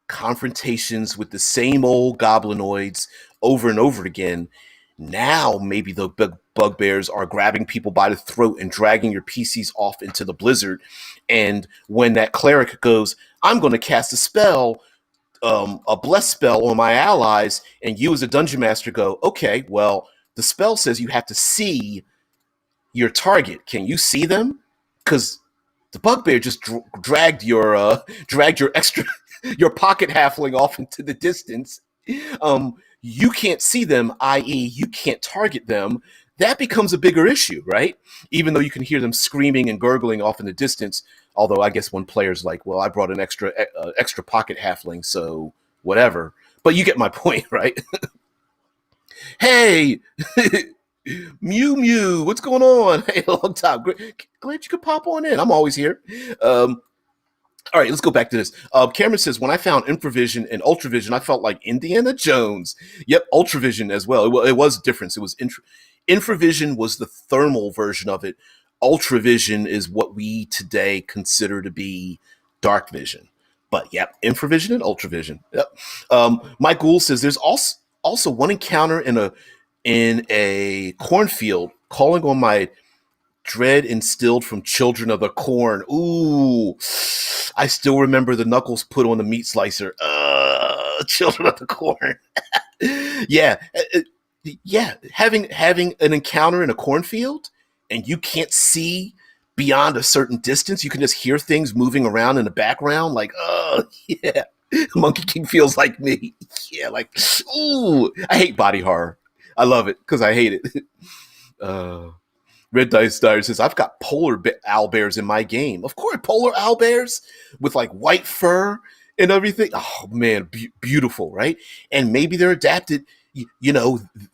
confrontations with the same old goblinoids over and over again, now maybe the bugbears are grabbing people by the throat and dragging your PCs off into the blizzard. And when that cleric goes, I'm going to cast a spell, a bless spell on my allies, and you as a dungeon master go, okay, well, the spell says you have to see your target. Can you see them? Because the bugbear just dragged your extra your pocket halfling off into the distance. You can't see them, i.e., you can't target them. That becomes a bigger issue, right? Even though you can hear them screaming and gurgling off in the distance. Although I guess one player's like, well, I brought an extra pocket halfling, so whatever. But you get my point, right? Hey, Mew Mew, what's going on? Hey, long time. Glad you could pop on in. I'm always here. All right, let's go back to this. Cameron says, when I found infravision and ultravision, I felt like Indiana Jones. Yep, ultravision as well. It was a difference. It was infravision was the thermal version of it. Ultravision is what we today consider to be dark vision. But yep, infravision and ultravision. Yep. Mike Gould says there's also one encounter in a cornfield calling on my dread instilled from Children of the Corn. Ooh, I still remember the knuckles put on the meat slicer. Children of the Corn. Yeah, yeah. Having an encounter in a cornfield and you can't see beyond a certain distance, you can just hear things moving around in the background. Like, yeah, Monkey King feels like me. Yeah, like, ooh, I hate body horror. I love it because I hate it. Red Dice Dyer says, I've got polar owl bears in my game. Of course, polar owl bears with like white fur and everything. Oh, man, beautiful, right? And maybe they're adapted.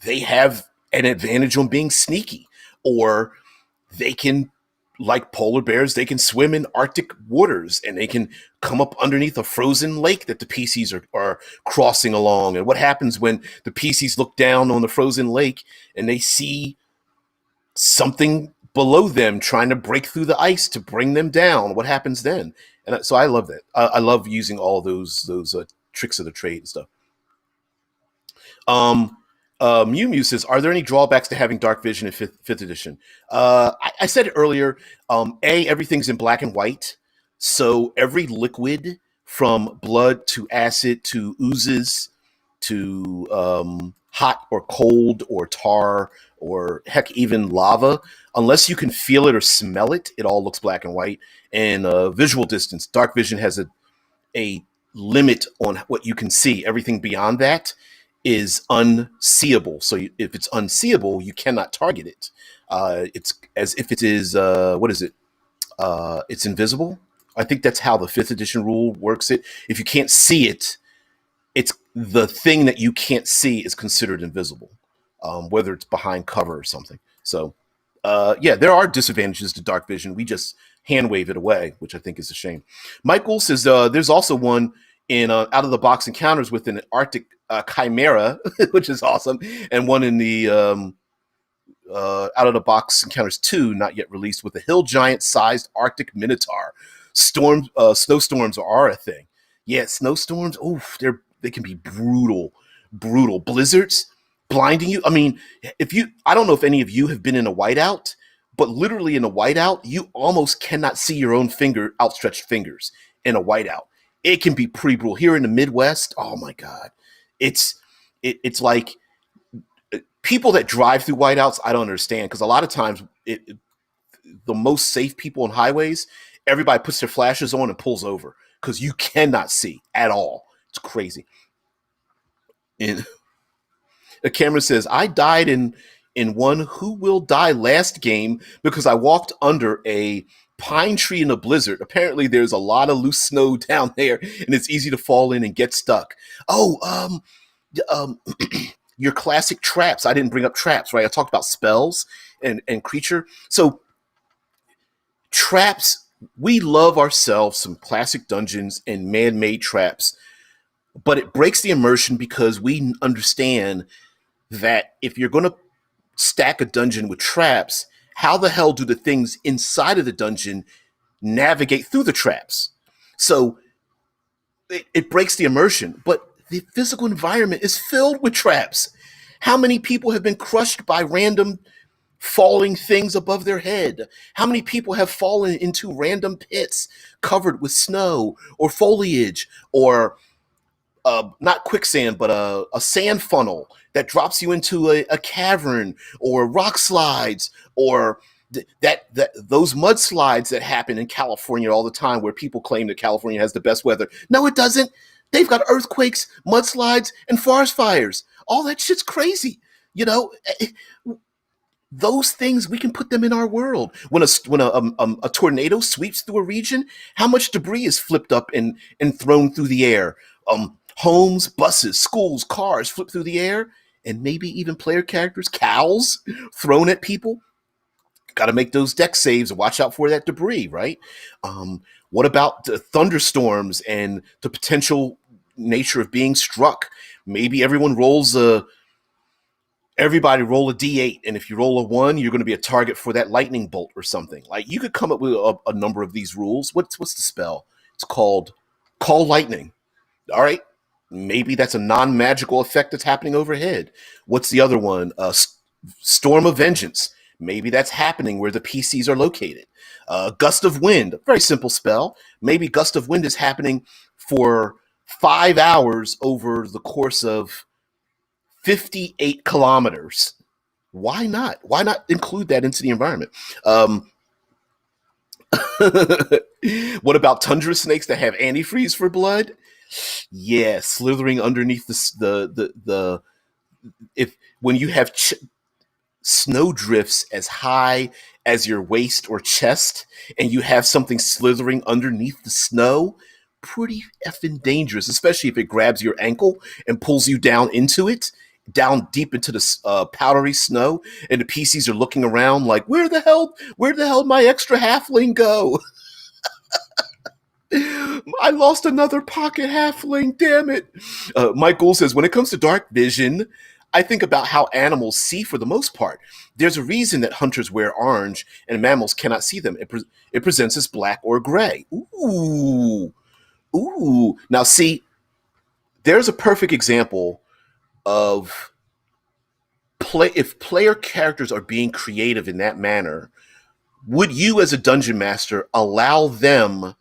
They have an advantage on being sneaky. or they can, like polar bears, they can swim in Arctic waters, and they can come up underneath a frozen lake that the PCs are crossing along. And what happens when the PCs look down on the frozen lake and they see something below them trying to break through the ice to bring them down? What happens then? And so I love that. I love using all those tricks of the trade and stuff. Um, Mew Mew says, "Are there any drawbacks to having dark vision in fifth edition?" I said it earlier. Everything's in black and white, so every liquid, from blood to acid to oozes to hot or cold or tar or heck, even lava, unless you can feel it or smell it, it all looks black and white. And visual distance, dark vision has a limit on what you can see. Everything beyond that is unseeable. So if it's unseeable, you cannot target it. It's as if it is, what is it? It's invisible. I think that's how the fifth edition rule works it. If you can't see it, it's the thing that you can't see is considered invisible, whether it's behind cover or something. So, yeah, there are disadvantages to dark vision. We just hand wave it away, which I think is a shame. Michael says there's also one in out of the box encounters with an Arctic chimera, which is awesome, and one in the out of the box encounters 2, not yet released, with a hill giant sized Arctic minotaur. Snowstorms are a thing. Yeah, snowstorms. Oh, they can be brutal. Blizzards blinding you. I mean, I don't know if any of you have been in a whiteout, but literally in a whiteout, you almost cannot see your own outstretched fingers in a whiteout. It can be pretty brutal. Here in the Midwest, oh my God, it's like people that drive through whiteouts. I don't understand, because a lot of times the most safe people on highways, everybody puts their flashes on and pulls over because you cannot see at all. It's crazy. And the camera says, "I died in one Who Will Die last game because I walked under a pine tree in a blizzard. Apparently there's a lot of loose snow down there and it's easy to fall in and get stuck." Oh, your classic traps. I didn't bring up traps, right? I talked about spells and creature. So traps, we love ourselves some classic dungeons and man-made traps, but it breaks the immersion because we understand that if you're going to stack a dungeon with traps, how the hell do the things inside of the dungeon navigate through the traps? So it breaks the immersion, but the physical environment is filled with traps. How many people have been crushed by random falling things above their head? How many people have fallen into random pits covered with snow or foliage, or not quicksand, but a sand funnel that drops you into a cavern, or rock slides, or those mudslides that happen in California all the time, where people claim that California has the best weather. No, it doesn't. They've got earthquakes, mudslides, and forest fires. All that shit's crazy. You know, those things, we can put them in our world. When a tornado sweeps through a region, how much debris is flipped up and thrown through the air? Homes, buses, schools, cars flip through the air, and maybe even player characters, cows thrown at people. Got to make those deck saves and watch out for that debris, right? What about the thunderstorms and the potential nature of being struck? Maybe everybody roll a D8, and if you roll a 1, you're going to be a target for that lightning bolt or something. Like, you could come up with a number of these rules. What's the spell? It's called Call Lightning. All right, maybe that's a non-magical effect that's happening overhead. What's the other one? Storm of Vengeance. Maybe that's happening where the PCs are located. Gust of Wind, a very simple spell. Maybe Gust of Wind is happening for 5 hours over the course of 58 kilometers. Why not? Why not include that into the environment? What about tundra snakes that have antifreeze for blood? Yeah, slithering underneath the if when you have snow drifts as high as your waist or chest, and you have something slithering underneath the snow, pretty effing dangerous, especially if it grabs your ankle and pulls you down into it. down deep into the powdery snow, and the PCs are looking around like, where the hell my extra halfling go? I lost another pocket halfling, damn it. Mike Gould says, when it comes to dark vision, I think about how animals see for the most part. There's a reason that hunters wear orange and mammals cannot see them. It presents as black or gray. Ooh. Ooh. Now, see, there's a perfect example of if player characters are being creative in that manner, would you as a dungeon master allow them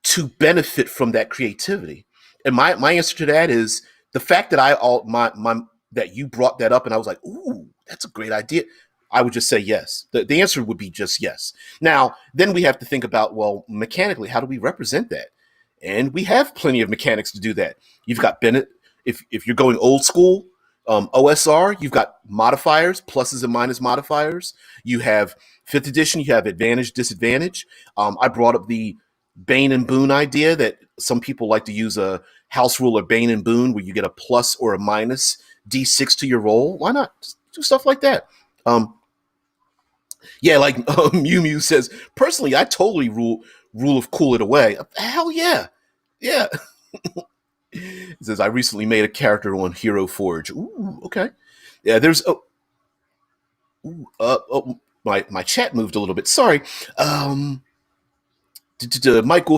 to benefit from that creativity? And my answer to that is the fact that that you brought that up and I was like, ooh, that's a great idea. I would just say yes. The answer would be just yes. Now, then we have to think about, well, mechanically, how do we represent that? And we have plenty of mechanics to do that. You've got Bennett. If you're going old school, OSR, you've got modifiers, pluses and minus modifiers. You have 5th edition, you have advantage, disadvantage. I brought up the Bane and Boon idea that some people like to use a house rule of Bane and Boon where you get a plus or a minus D6 to your roll. Why not just do stuff like that? Yeah, like Mew Mew says, personally, I totally rule of cool it away. Hell yeah. Yeah. It says, I recently made a character on Hero Forge. Ooh, okay. Yeah, there's my chat moved a little bit. Sorry. Michael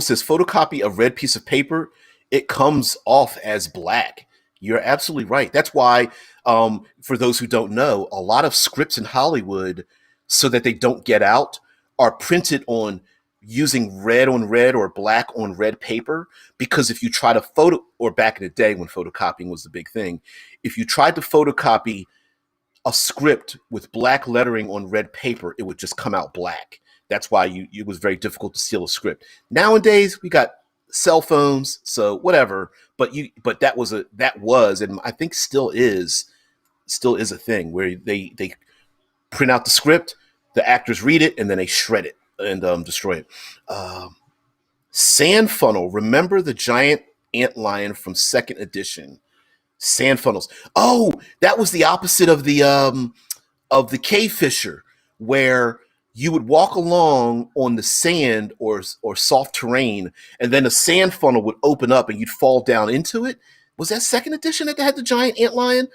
says, photocopy a red piece of paper, it comes off as black. You're absolutely right. That's why, for those who don't know, a lot of scripts in Hollywood, so that they don't get out, are printed on using red on red or black on red paper. Because if you try to or back in the day when photocopying was the big thing, if you tried to photocopy a script with black lettering on red paper, it would just come out black. That's why it was very difficult to steal a script. Nowadays, we got cell phones, so whatever. But that was, and I think still is a thing where they print out the script, the actors read it, and then they shred it and destroy it. Sand funnel. Remember the giant antlion from 2nd edition? Sand funnels. Oh, that was the opposite of the cave fisher, where you would walk along on the sand or soft terrain, and then a sand funnel would open up and you'd fall down into it. Was that 2nd edition that had the giant antlion?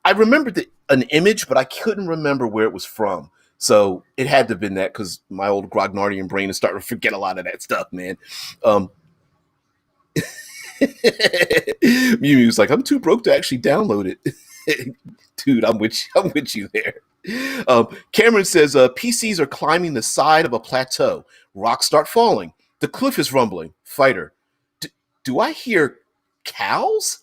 I remembered an image, but I couldn't remember where it was from. So it had to have been that, because my old Grognardian brain is starting to forget a lot of that stuff, man. Mew Mew's like, I'm too broke to actually download it. Dude, I'm with you there. Cameron says, PCs are climbing the side of a plateau. Rocks start falling. The cliff is rumbling. Fighter. Do I hear cows?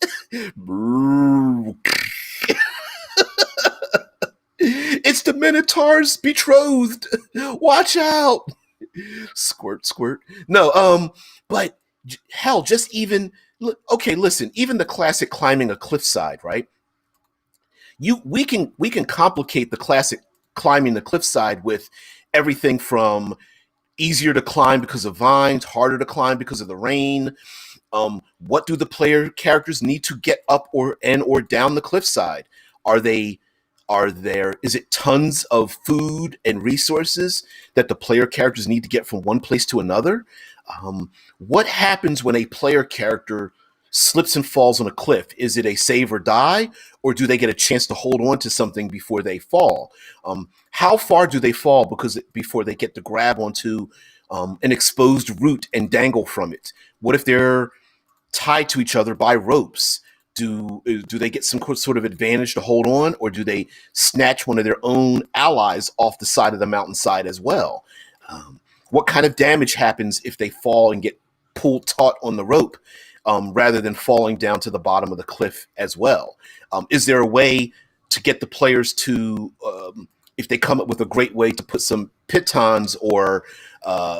It's the Minotaur's betrothed. Watch out. Squirt, squirt. No, but hell, just even, okay, listen, even the classic climbing a cliffside, right? We can complicate the classic climbing the cliffside with everything from easier to climb because of vines, harder to climb because of the rain. What do the player characters need to get up or down the cliffside? Is it tons of food and resources that the player characters need to get from one place to another? What happens when a player character slips and falls on a cliff? Is it a save or die, or do they get a chance to hold on to something before they fall? How far do they fall before they get to grab onto an exposed root and dangle from it? What if they're tied to each other by ropes? Do they get some sort of advantage to hold on, or do they snatch one of their own allies off the side of the mountainside as well? What kind of damage happens if they fall and get pulled taut on the rope rather than falling down to the bottom of the cliff as well? Is there a way to get the players to, if they come up with a great way to put some pitons or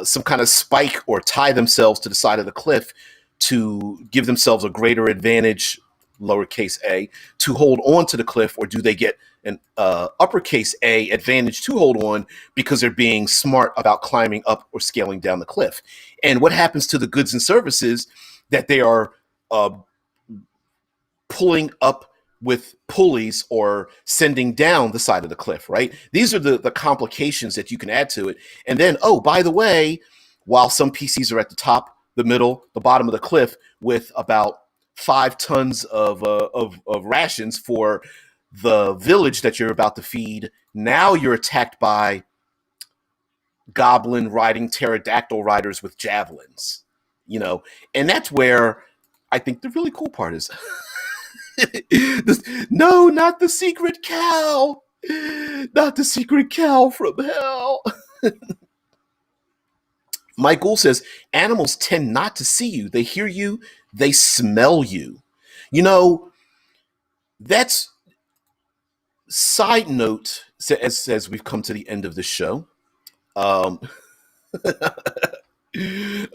some kind of spike or tie themselves to the side of the cliff to give themselves a greater advantage, lowercase a, to hold on to the cliff? Or do they get an uppercase A advantage to hold on because they're being smart about climbing up or scaling down the cliff? And what happens to the goods and services that they are pulling up with pulleys or sending down the side of the cliff, right? These are the complications that you can add to it. And then, oh, by the way, while some PCs are at the top, the middle, the bottom of the cliff with about 5 tons of rations for the village that you're about to feed, now you're attacked by goblin riding pterodactyl riders with javelins, and that's where I think the really cool part is. No, not the secret cow. Not the secret cow from hell. Michael says animals tend not to see you. They hear you, they smell you. That's side note as we've come to the end of the show. Um, Mew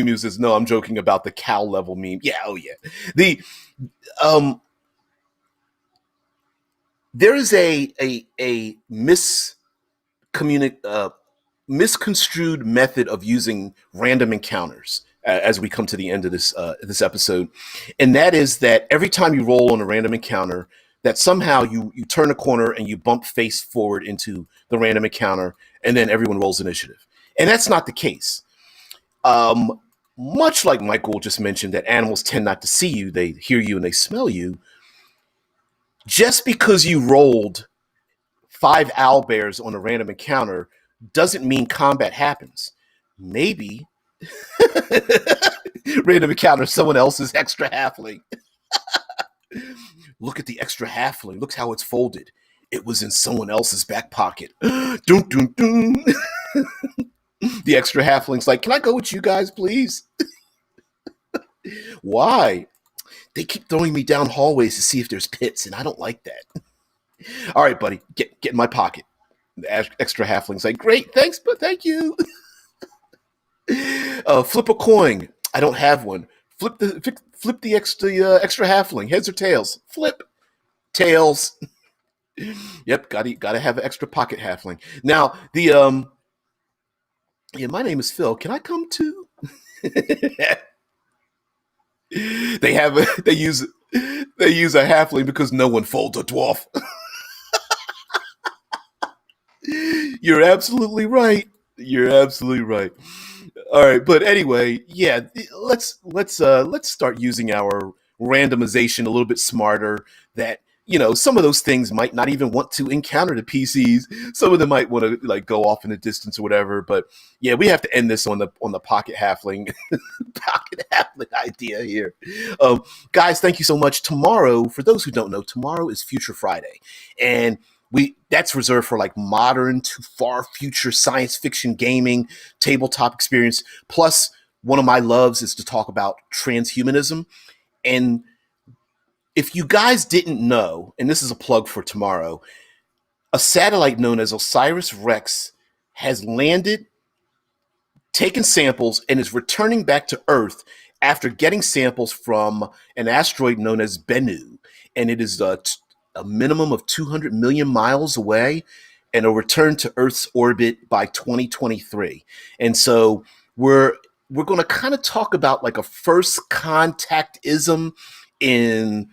Mew says, no, I'm joking about the cow level meme. Yeah, oh yeah. There is a misconstrued method of using random encounters as we come to the end of this episode, and that is that every time you roll on a random encounter, that somehow you turn a corner and you bump face forward into the random encounter, and then everyone rolls initiative. And that's not the case. Much like Michael just mentioned, that animals tend not to see you, they hear you and they smell you. Just because you rolled 5 owlbears on a random encounter doesn't mean combat happens. Maybe random encounter someone else's extra halfling. Look at the extra halfling. Look how it's folded. It was in someone else's back pocket. Dun, dun, dun. The extra halfling's like, can I go with you guys, please? Why? They keep throwing me down hallways to see if there's pits, and I don't like that. All right, buddy, get in my pocket. The extra halfling's like, great, thanks, but thank you. Flip a coin. I don't have one. Flip the extra halfling. Heads or tails? Flip. Tails. Yep, gotta have an extra pocket halfling. Now my name is Phil. Can I come too? They use a halfling because no one folds a dwarf. You're absolutely right. All right, but anyway, yeah, let's start using our randomization a little bit smarter. That some of those things might not even want to encounter the PCs. Some of them might want to like go off in the distance or whatever. But yeah, we have to end this on the pocket halfling idea here. Guys, thank you so much. Tomorrow, for those who don't know, tomorrow is Future Friday, and that's reserved for like modern to far future science fiction gaming, tabletop experience. Plus, one of my loves is to talk about transhumanism. And if you guys didn't know, and this is a plug for tomorrow, a satellite known as OSIRIS-REx has landed, taken samples, and is returning back to Earth after getting samples from an asteroid known as Bennu. And it is a minimum of 200 million miles away, and it'll return to Earth's orbit by 2023. And so we're going to kind of talk about like a first contactism in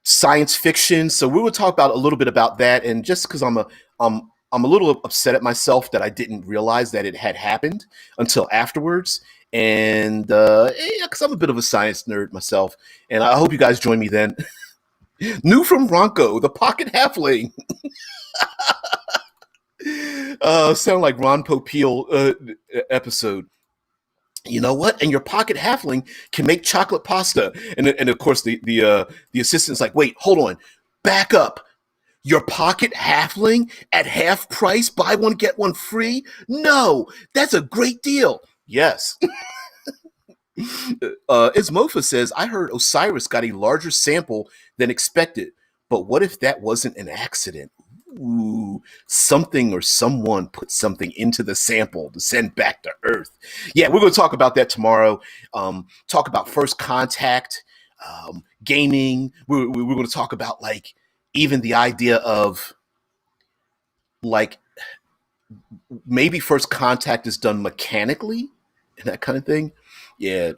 science fiction. So we will talk about a little bit about that. And just because I'm a little upset at myself that I didn't realize that it had happened until afterwards. And because I'm a bit of a science nerd myself, and I hope you guys join me then. New from Ronco, the pocket halfling. Sound like Ron Popeil episode. You know what? And your pocket halfling can make chocolate pasta. And of course the assistant's like, wait, hold on, back up. Your pocket halfling at half price, buy one get one free? No, that's a great deal. Yes. Ismofa says, I heard Osiris got a larger sample than expected, but what if that wasn't an accident? Ooh, something or someone put something into the sample to send back to Earth. Yeah, we're going to talk about that tomorrow. Talk about first contact, gaming. We're going to talk about like even the idea of like maybe first contact is done mechanically and that kind of thing. Yeah,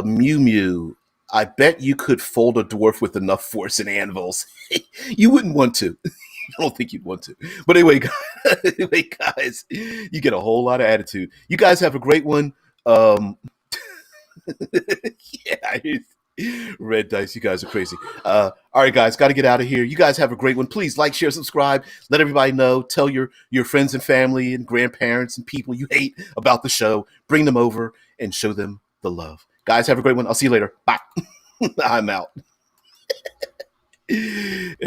Mew Mew. I bet you could fold a dwarf with enough force and anvils. You wouldn't want to. I don't think you'd want to. But anyway, anyway, guys, you get a whole lot of attitude. You guys have a great one. Yeah, red dice. You guys are crazy. All right, guys, got to get out of here. You guys have a great one. Please like, share, subscribe. Let everybody know. Tell your friends and family and grandparents and people you hate about the show. Bring them over and show them the love. Guys, have a great one. I'll see you later. Bye. I'm out.